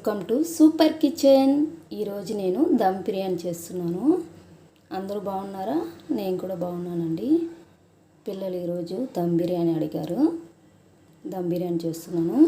Welcome to super kitchen. ఈరోజు నేను దమ్ బిర్యానీ చేస్తున్నాను. అందరూ బాగున్నారా? నేను కూడా బాగున్నానండి. పిల్లలు ఈరోజు దమ్ బిర్యానీ అడిగారు. దమ్ బిర్యానీ చేస్తున్నాను.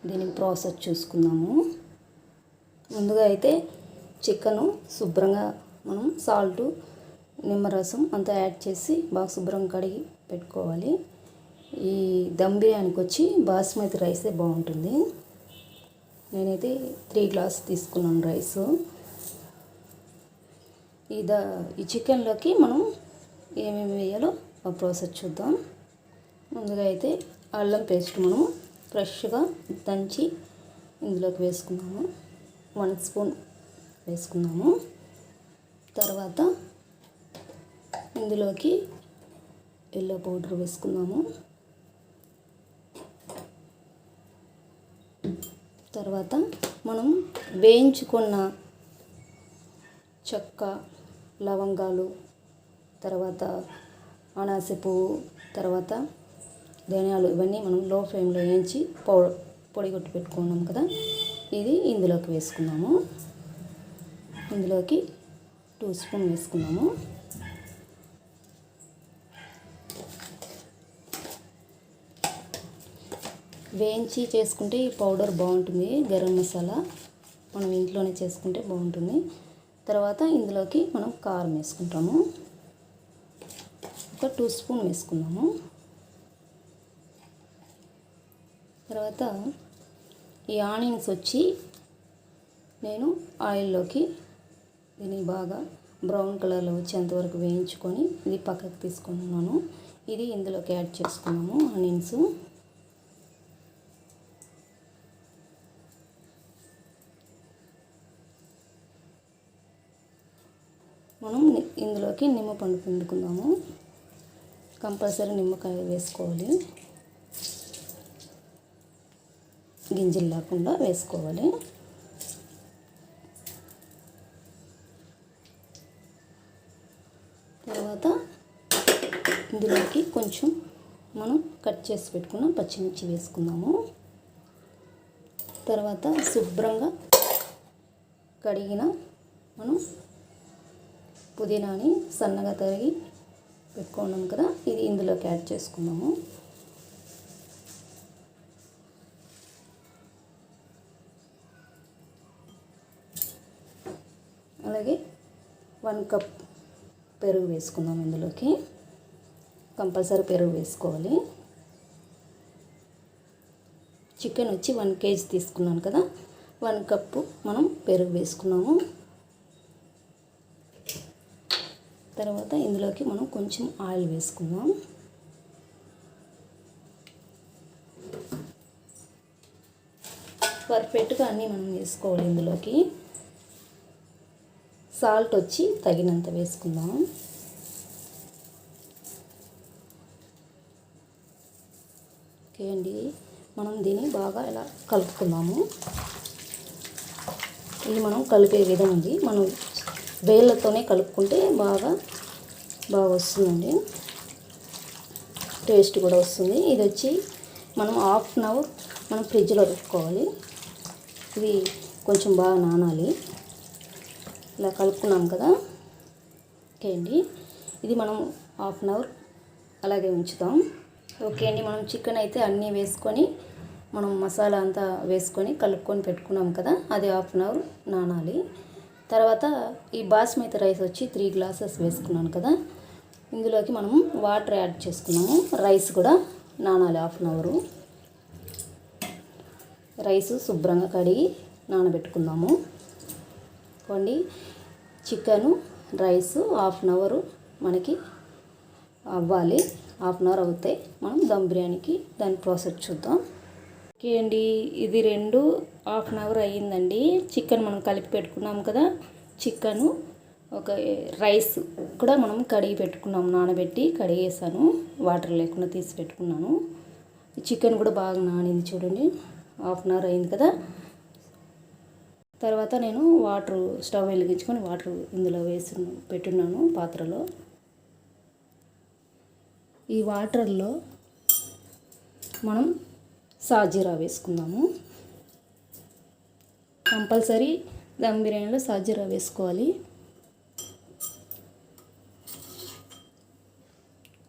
దీని ప్రాసెస్ చూసుకుందాము. ముందుగా అయితే చికెను శుభ్రంగా మనం సాల్ట్, నిమ్మరసం అంతా యాడ్ చేసి బాగా శుభ్రంగా కడిగి పెట్టుకోవాలి. ఈ దమ్ బిర్యానీకి వచ్చి బాస్మతి రైసే బాగుంటుంది. నేనైతే 3 గ్లాస్ తీసుకున్నాను రైసు. ఈ చికెన్లోకి మనం ఏమేమి వేయాలో ఆ ప్రాసెస్ చూద్దాం. ముందుగా అయితే అల్లం పేస్ట్ మనం ఫ్రెష్గా దంచి ఇందులోకి వేసుకున్నాము. 1 స్పూన్ వేసుకున్నాము. తర్వాత ఇందులోకి ఎల్లో పౌడర్ వేసుకున్నాము. తర్వాత మనం వేయించుకున్న చెక్క, లవంగాలు, తర్వాత అనాస పువ్వు, తర్వాత ధనియాలు ఇవన్నీ మనం లో ఫ్లేమ్లో వేయించి పొడి కొట్టి పెట్టుకున్నాం కదా, ఇది ఇందులోకి వేసుకున్నాము. ఇందులోకి 2 స్పూన్ వేసుకున్నాము. వేయించి చేసుకుంటే ఈ పౌడర్ బాగుంటుంది. గరం మసాలా మనం ఇంట్లోనే చేసుకుంటే బాగుంటుంది. తర్వాత ఇందులోకి మనం కారం వేసుకుంటాము. ఒక 2 స్పూన్ వేసుకున్నాము. తర్వాత ఈ ఆనియన్స్ వచ్చి నేను ఆయిల్లోకి దీన్ని బాగా బ్రౌన్ కలర్లో వచ్చేంతవరకు వేయించుకొని ఇది పక్కకు తీసుకున్నాను. ఇది ఇందులోకి యాడ్ చేసుకున్నాము. ఆనియన్స్ మనం ఇందులోకి నిమ్మపండు పిండుకుందాము. కంపల్సరీ నిమ్మకాయ వేసుకోవాలి, గింజలు లేకుండా వేసుకోవాలి. తర్వాత ఇందులోకి కొంచెం మనం కట్ చేసి పెట్టుకున్న పచ్చిమిర్చి వేసుకుందాము. తర్వాత శుభ్రంగా కడిగిన మనం పుదీనాని సన్నగా తరిగి పెట్టుకున్నాం కదా, ఇది ఇందులోకి యాడ్ చేసుకున్నాము. అలాగే 1 కప్ పెరుగు వేసుకుందాం. ఇందులోకి కంపల్సరీ పెరుగు వేసుకోవాలి. చికెన్ వచ్చి 1 కేజీ తీసుకున్నాను కదా, 1 కప్పు మనం పెరుగు వేసుకున్నాము. తర్వాత ఇందులోకి మనం కొంచెం ఆయిల్ వేసుకుందాం. పర్ఫెక్ట్గా అన్నీ మనం వేసుకోవాలి. ఇందులోకి సాల్ట్ వచ్చి తగినంత వేసుకుందాం. ఓకే అండి, మనం దీన్ని బాగా ఇలా కలుపుకుందాము. ఇది మనం కలిపే విధం ఉంది. మనం వేళ్ళతోనే కలుపుకుంటే బాగా వస్తుందండి, టేస్ట్ కూడా వస్తుంది. ఇది వచ్చి మనం 1/2 అవర్ మనం ఫ్రిడ్జ్లో పెట్టుకోవాలి. ఇది కొంచెం బాగా నానాలి. ఇలా కలుపుకున్నాం కదా. ఓకే అండి, ఇది మనం 1/2 అవర్ అలాగే ఉంచుతాం. ఓకే అండి, మనం చికెన్ అయితే అన్నీ వేసుకొని మనం మసాలా అంతా వేసుకొని కలుపుకొని పెట్టుకున్నాం కదా, అది 1/2 అవర్ నానాలి. తర్వాత ఈ బాస్మతి రైస్ వచ్చి 3 గ్లాసెస్ వేసుకున్నాను కదా, ఇందులోకి మనం వాటర్ యాడ్ చేసుకున్నాము. రైస్ కూడా నానాలి 1/2 అవరు. రైసు శుభ్రంగా కడిగి నానబెట్టుకుందాము. కొండి చికెను రైసు 1/2 అవరు మనకి అవ్వాలి. 1/2 అవర్ అవుతాయి. మనం దమ్ బిర్యానీకి దాని ప్రాసెస్ చూద్దాం. ఓకే అండి, ఇది 1/2 అవర్ అయ్యిందండి. చికెన్ మనం కలిపి పెట్టుకున్నాం కదా, చికెను ఒక రైస్ కూడా మనం కడిగి పెట్టుకున్నాం. నానబెట్టి కడిగేసాను, వాటర్ లేకుండా తీసి పెట్టుకున్నాను. చికెన్ కూడా బాగా నానింది చూడండి. 1/2 అవర్ అయింది కదా. తర్వాత నేను వాటర్ స్టవ్ వెలిగించుకొని వాటర్ ఇందులో పెట్టున్నాను పాత్రలో. ఈ వాటర్లో మనం సాజీరా వేసుకుందాము. కంపల్సరీ దమ్ బిర్యానీలో సాజీరా వేసుకోవాలి.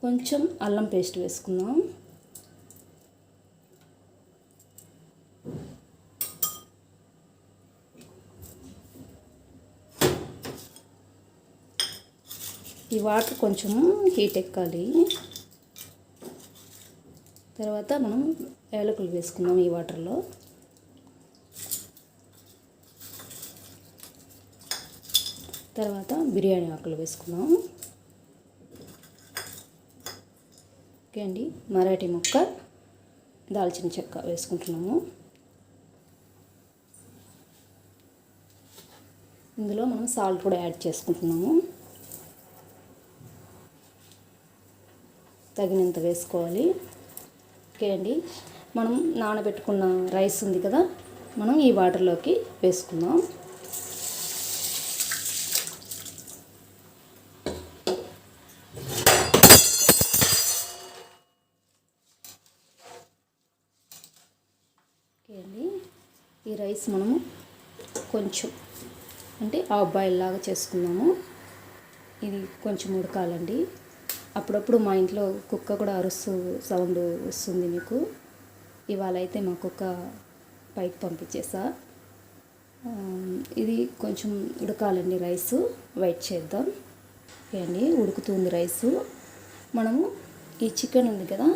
కొంచెం అల్లం పేస్ట్ వేసుకుందాం. ఈ వాటర్ కొంచెం హీట్ ఎక్కాలి. తర్వాత మనం యాలకులు వేసుకుందాం ఈ వాటర్లో. తర్వాత బిర్యానీ ఆకులు వేసుకుందాం. ఓకే అండి, మరాఠీ మొక్క, దాల్చిన చెక్క వేసుకుంటున్నాము. ఇందులో మనం సాల్ట్ కూడా యాడ్ చేసుకుంటున్నాము. తగినంత వేసుకోవాలి. ఓకే అండి, మనం నానబెట్టుకున్న రైస్ ఉంది కదా, మనం ఈ వాటర్లోకి వేసుకుందాం. ఓకే అండి, ఈ రైస్ మనము కొంచెం అంటే హాఫ్ బాయిల్ లాగా చేసుకుందాము. ఇది కొంచెం ఉడకాలండి. అప్పుడప్పుడు మా ఇంట్లో కుక్క కూడా అరుస్తూ సౌండ్ వస్తుంది మీకు. ఇవాళ అయితే మా కుక్క పైకి పంపించేసా. ఇది కొంచెం ఉడకాలండి రైసు. వెయిట్ చేద్దాం. ఓకే అండి, ఉడుకుతుంది రైసు. మనము ఈ చికెన్ ఉంది కదా,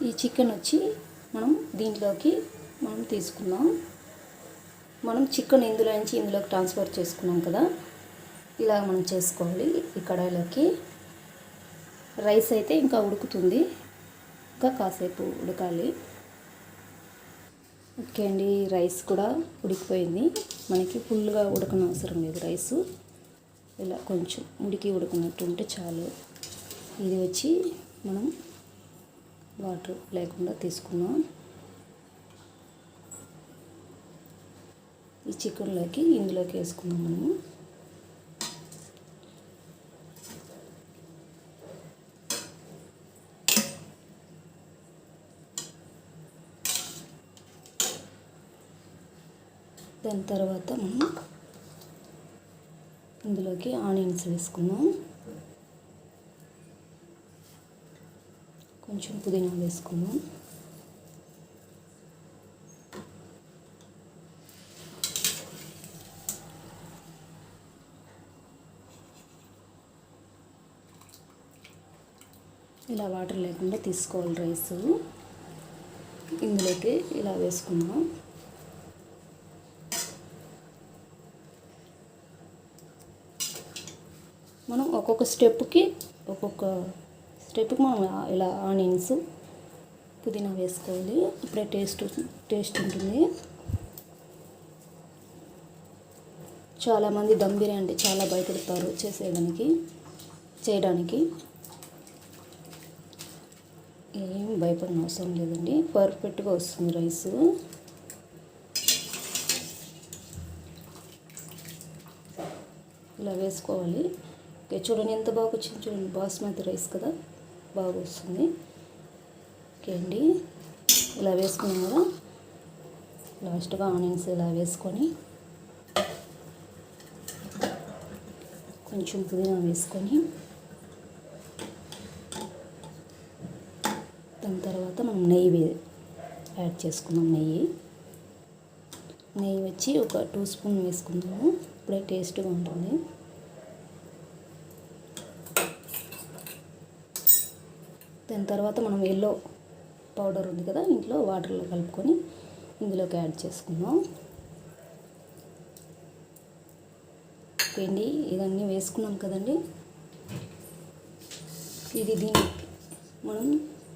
ఈ చికెన్ వచ్చి మనం దీంట్లోకి మనం తీసుకుందాం. మనం చికెన్ ఇందులో నుంచి ఇందులోకి ట్రాన్స్ఫర్ చేసుకున్నాం కదా, ఇలా మనం చేసుకోవాలి. ఈ కడాయిలోకి రైస్ అయితే ఇంకా ఉడుకుతుంది, ఇంకా కాసేపు ఉడకాలి. ఓకే అండి, రైస్ కూడా ఉడికిపోయింది. మనకి ఫుల్గా ఉడకన అవసరం లేదు. రైసు ఇలా కొంచెం ఉడికినట్టు ఉంటే చాలు. ఇది వచ్చి మనం వాటర్ లేకుండా తీసుకున్నాం. ఈ చికెన్లోకి ఇందులోకి వేసుకున్నాం మనము. దాని తర్వాత మనం ఇందులోకి ఆనియన్స్ వేసుకున్నాం. కొంచెం పుదీనా వేసుకున్నాం. ఇలా వాటర్ లేకుండా తీసుకోవాలి రైసు. ఇందులోకి ఇలా వేసుకున్నాం. మనం ఒక్కొక్క స్టెప్కి మనం ఇలా ఆనియన్స్, పుదీనా వేసుకోవాలి. అప్పుడే టేస్ట్ ఉంటుంది. చాలామంది దమ్ బిర్యానీ అంటే చాలా భయపడతారు చేయడానికి. ఏం భయపడిన అవసరం లేదండి, పర్ఫెక్ట్గా వస్తుంది రైసు. ఇలా వేసుకోవాలి. చూడండి ఎంత బాగా వచ్చింది, చూడండి బాస్మతి రైస్ కదా, బాగా వస్తుంది. ఓకే అండి, ఇలా వేసుకున్నాం కదా, లాస్ట్గా ఆనియన్స్ ఇలా వేసుకొని కొంచెం పుదీనా వేసుకొని దాని తర్వాత మనం నెయ్యి యాడ్ చేసుకున్నాం. నెయ్యి వచ్చి ఒక 2 స్పూన్ వేసుకుందాము. ఇప్పుడే టేస్ట్గా ఉంటుంది. దాని తర్వాత మనం ఎల్లో పౌడర్ ఉంది కదా, ఇంట్లో వాటర్లో కలుపుకొని ఇందులోకి యాడ్ చేసుకుందాం. ఓకే అండి, ఇవన్నీ వేసుకున్నాం కదండి.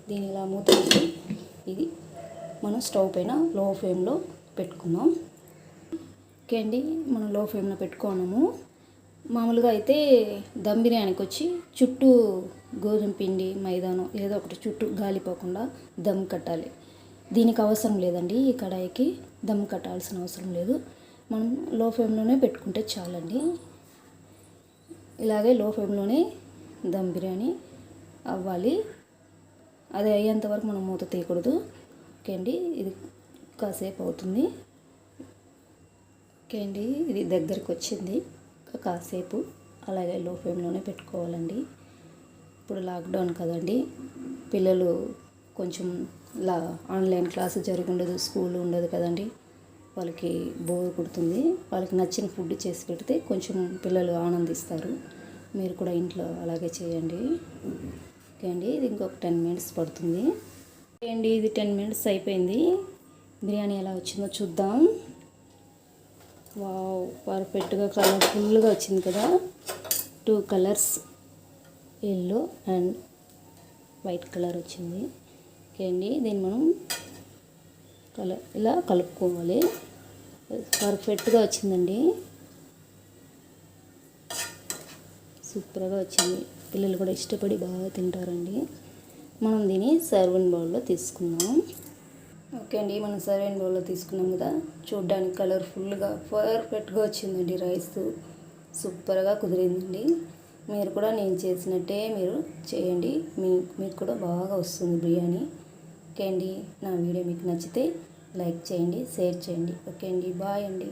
దీని ఇలా మూత పెట్టి ఇది మనం స్టవ్ పైన లో ఫ్లేమ్లో పెట్టుకుందాం. ఓకే అండి, మనం లో ఫ్లేమ్లో పెట్టుకున్నాము. మామూలుగా అయితే దమ్ బిర్యానీకి వచ్చి చుట్టూ గోధుమ పిండి, మైదానం ఏదో ఒకటి చుట్టూ గాలిపోకుండా దమ్ కట్టాలి. దీనికి అవసరం లేదండి. ఈ కడాయికి దమ్ కట్టాల్సిన అవసరం లేదు. మనం లో ఫ్లేమ్లోనే పెట్టుకుంటే చాలండి. ఇలాగే లో ఫ్లేమ్లోనే దమ్ బిర్యానీ అవ్వాలి. అది అయ్యేంత వరకు మనం మూత తీయకూడదు. ఓకే అండి, ఇది కాసేపు అవుతుంది. ఓకే అండి, ఇది దగ్గరికి వచ్చింది. కాసేపు అలాగే లో ఫ్లేమ్లోనే పెట్టుకోవాలండి. ఇప్పుడు లాక్డౌన్ కదండి, పిల్లలు కొంచెం ఆన్లైన్ క్లాసు జరిగి ఉండదు, స్కూల్ ఉండదు కదండి, వాళ్ళకి బోర్ కొడుతుంది. వాళ్ళకి నచ్చిన ఫుడ్ చేసి పెడితే కొంచెం పిల్లలు ఆనందిస్తారు. మీరు కూడా ఇంట్లో అలాగే చేయండి. ఓకే అండి, ఇది ఇంకొక 10 మినిట్స్ పడుతుంది. ఓకే అండి, ఇది 10 మినిట్స్ అయిపోయింది. బిర్యానీ ఎలా వచ్చిందో చూద్దాం. వావ్, పర్ఫెక్ట్గా కలర్ఫుల్గా వచ్చింది కదా. 2 colours, yellow and white colour వచ్చింది. ఓకే అండి, దీన్ని మనం ఇలా కలుపుకోవాలి. పర్ఫెక్ట్గా వచ్చిందండి, సూపర్గా వచ్చింది. పిల్లలు కూడా ఇష్టపడి బాగా తింటారండి. మనం దీన్ని సర్వింగ్ బౌల్లో తీసుకుందాం. ఓకే అండి, మనం సర్వింగ్ బౌల్లో తీసుకున్నాం కదా, చూడ్డానికి కలర్ఫుల్గా పర్ఫెక్ట్గా వచ్చిందండి. రైస్ సూపర్గా కుదిరిందండి. మీరు కూడా నేను చేసినట్టే మీరు చేయండి, మీకు కూడా బాగా వస్తుంది బిర్యానీ. ఓకే అండి, నా వీడియో మీకు నచ్చితే లైక్ చేయండి, షేర్ చేయండి. ఓకే అండి, బాయ్ అండి.